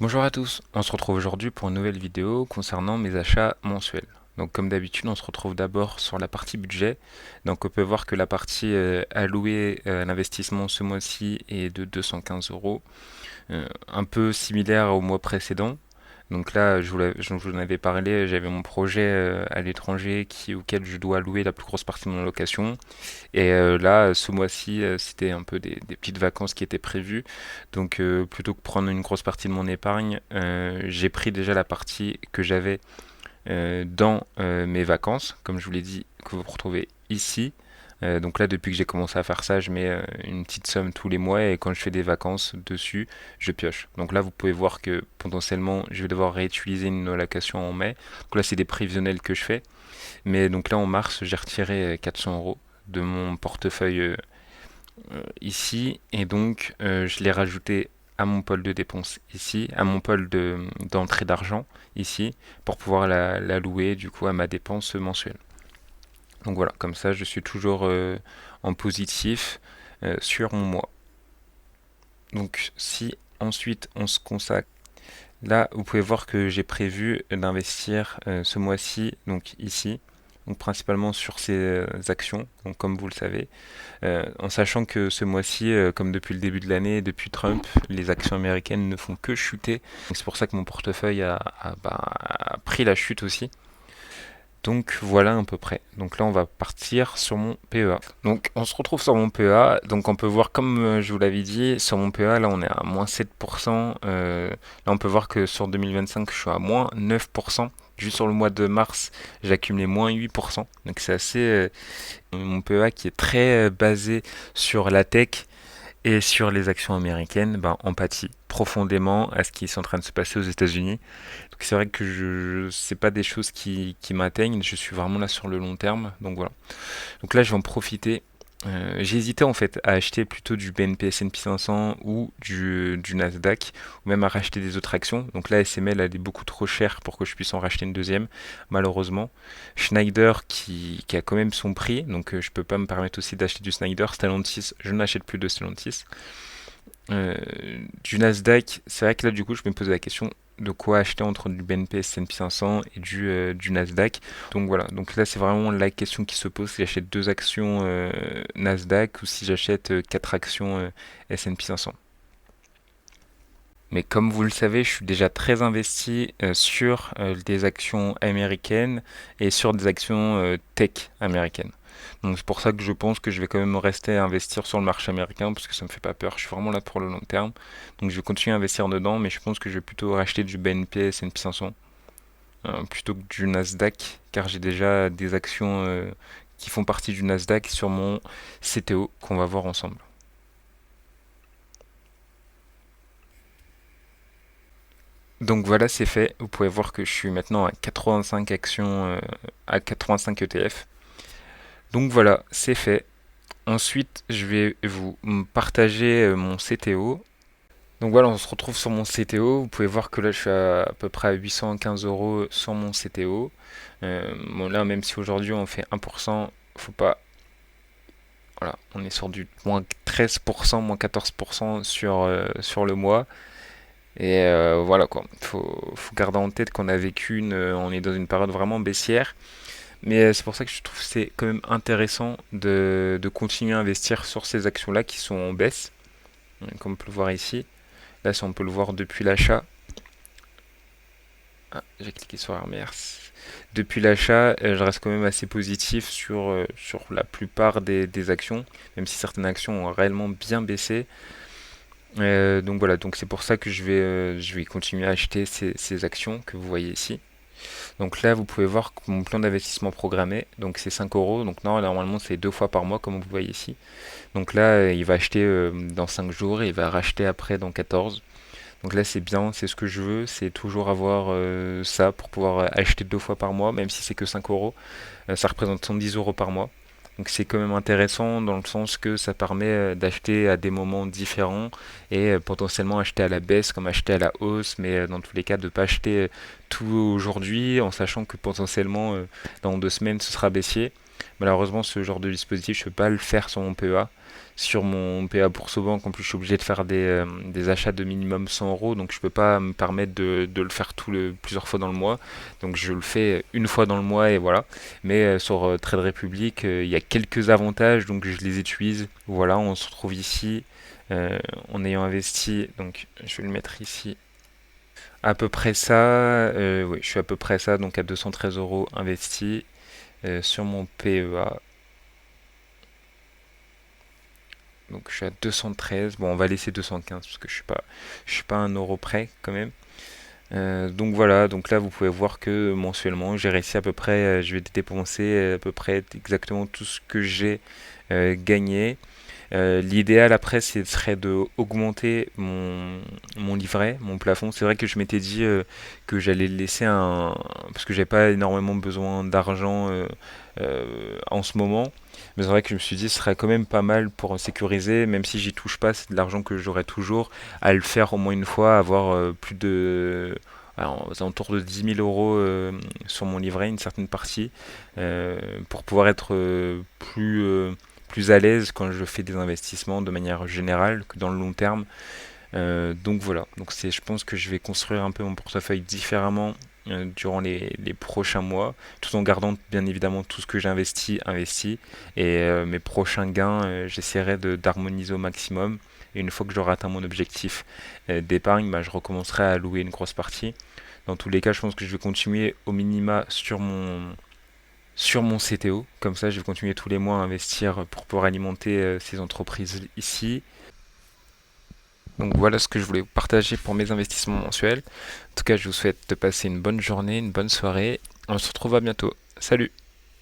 Bonjour à tous, on se retrouve aujourd'hui pour une nouvelle vidéo concernant mes achats mensuels. Donc comme d'habitude, on se retrouve d'abord sur la partie budget. Donc on peut voir que la partie allouée à l'investissement ce mois-ci est de 215 euros, un peu similaire au mois précédent. Donc là, je vous en avais parlé, j'avais mon projet à l'étranger auquel je dois allouer la plus grosse partie de mon allocation. Et là, ce mois-ci, c'était un peu des petites vacances qui étaient prévues. Donc, plutôt que prendre une grosse partie de mon épargne, j'ai pris déjà la partie que j'avais dans mes vacances, comme je vous l'ai dit, que vous retrouvez ici. Donc là, depuis que j'ai commencé à faire ça, je mets une petite somme tous les mois et quand je fais des vacances dessus, je pioche. Donc là, vous pouvez voir que potentiellement, je vais devoir réutiliser une allocation en mai. Donc là, c'est des prévisionnels que je fais. Mais donc là, en mars, j'ai retiré 400 euros de mon portefeuille ici et donc je l'ai rajouté à mon pôle de dépenses ici, à mon pôle d'entrée d'argent ici, pour pouvoir la louer du coup à ma dépense mensuelle. Donc voilà, comme ça je suis toujours en positif sur mon mois. Donc si ensuite on se consacre, là vous pouvez voir que j'ai prévu d'investir ce mois-ci, donc ici, donc principalement sur ces actions, donc comme vous le savez. En sachant que ce mois-ci, comme depuis le début de l'année, depuis Trump, les actions américaines ne font que chuter. Donc c'est pour ça que mon portefeuille a pris la chute aussi. Donc voilà à peu près. Donc là on va partir sur mon PEA. Donc on se retrouve sur mon PEA. Donc on peut voir comme je vous l'avais dit, sur mon PEA là on est à moins 7%. Là on peut voir que sur 2025 je suis à moins 9%. Juste sur le mois de mars j'ai accumulé moins 8%. Donc c'est assez mon PEA qui est très basé sur la tech et sur les actions américaines, ben, empathie profondément à ce qui est en train de se passer aux États-Unis. Donc c'est vrai que c'est pas des choses qui m'atteignent, je suis vraiment là sur le long terme. Donc voilà. Donc là je vais en profiter. J'ai hésité en fait à acheter plutôt du BNP S&P 500 ou du Nasdaq, ou même à racheter des autres actions. Donc là SML elle est beaucoup trop chère pour que je puisse en racheter une deuxième, malheureusement. Schneider qui a quand même son prix, donc je peux pas me permettre aussi d'acheter du Schneider. Stellantis, je n'achète plus de Stellantis. Euh, du Nasdaq, c'est vrai que là du coup je me posais la question de quoi acheter entre du BNP S&P 500 et du Nasdaq. Donc voilà, donc là c'est vraiment la question qui se pose si j'achète deux actions Nasdaq ou si j'achète quatre actions S&P 500. Mais comme vous le savez, je suis déjà très investi sur des actions américaines et sur des actions tech américaines. Donc c'est pour ça que je pense que je vais quand même rester à investir sur le marché américain parce que ça me fait pas peur. Je suis vraiment là pour le long terme. Donc je vais continuer à investir dedans, mais je pense que je vais plutôt racheter du BNP S&P 500 plutôt que du Nasdaq, car j'ai déjà des actions qui font partie du Nasdaq sur mon CTO qu'on va voir ensemble. Donc voilà, c'est fait. Vous pouvez voir que je suis maintenant à 85 actions, à 85 ETF. Donc voilà, c'est fait. Ensuite, je vais vous partager mon CTO. Donc voilà, on se retrouve sur mon CTO. Vous pouvez voir que là, je suis à peu près à 815 euros sur mon CTO. Bon, là, même si aujourd'hui on fait 1%, faut pas. Voilà, on est sur du moins 13%, moins 14% sur le mois. Et voilà quoi. Faut garder en tête qu'on a vécu on est dans une période vraiment baissière. Mais c'est pour ça que je trouve que c'est quand même intéressant de continuer à investir sur ces actions-là qui sont en baisse, comme on peut le voir ici. Là, si on peut le voir depuis l'achat. Ah, j'ai cliqué sur Hermès. Depuis l'achat, je reste quand même assez positif sur la plupart des actions, même si certaines actions ont réellement bien baissé. Donc voilà, donc c'est pour ça que je vais continuer à acheter ces actions que vous voyez ici. Donc là, vous pouvez voir que mon plan d'investissement programmé, donc c'est 5 euros. Donc non, normalement, c'est deux fois par mois, comme vous voyez ici. Donc là, il va acheter dans 5 jours et il va racheter après dans 14. Donc là, c'est bien, c'est ce que je veux. C'est toujours avoir ça pour pouvoir acheter deux fois par mois, même si c'est que 5 euros. Ça représente 110 euros par mois. Donc c'est quand même intéressant dans le sens que ça permet d'acheter à des moments différents et potentiellement acheter à la baisse comme acheter à la hausse, mais dans tous les cas de ne pas acheter tout aujourd'hui en sachant que potentiellement dans 2 semaines ce sera baissier. Malheureusement ce genre de dispositif je ne peux pas le faire sur mon PEA. sur mon PA Boursorama. En plus, je suis obligé de faire des achats de minimum 100 euros, donc je peux pas me permettre de le faire plusieurs fois dans le mois. Donc je le fais une fois dans le mois et voilà. Mais sur Trade Republic, il y a quelques avantages, donc je les utilise. Voilà, on se retrouve ici en ayant investi. Donc je vais le mettre ici. À peu près ça, oui, je suis à peu près ça, donc à 213 euros investis sur mon PEA. Donc je suis à 213. Bon, on va laisser 215 parce que je suis pas à un euro près quand même. Donc voilà, donc là vous pouvez voir que mensuellement j'ai réussi à peu près, je vais dépenser à peu près exactement tout ce que j'ai gagné. L'idéal après serait de augmenter mon livret, mon plafond. C'est vrai que je m'étais dit que j'allais le laisser parce que j'avais pas énormément besoin d'argent en ce moment. Mais c'est vrai que je me suis dit ce serait quand même pas mal pour sécuriser, même si j'y touche pas, c'est de l'argent que j'aurai toujours, à le faire au moins une fois, avoir plus de aux alentours de 10 000 euros sur mon livret, une certaine partie, pour pouvoir être plus à l'aise quand je fais des investissements de manière générale que dans le long terme. Donc voilà, donc je pense que je vais construire un peu mon portefeuille différemment durant les prochains mois, tout en gardant bien évidemment tout ce que j'ai investi, et mes prochains gains, j'essaierai d'harmoniser au maximum. Et une fois que j'aurai atteint mon objectif d'épargne, bah, je recommencerai à louer une grosse partie. Dans tous les cas, je pense que je vais continuer au minima sur mon CTO. Comme ça, je vais continuer tous les mois à investir pour pouvoir alimenter ces entreprises ici. Donc voilà ce que je voulais partager pour mes investissements mensuels. En tout cas, je vous souhaite de passer une bonne journée, une bonne soirée. On se retrouve à bientôt. Salut!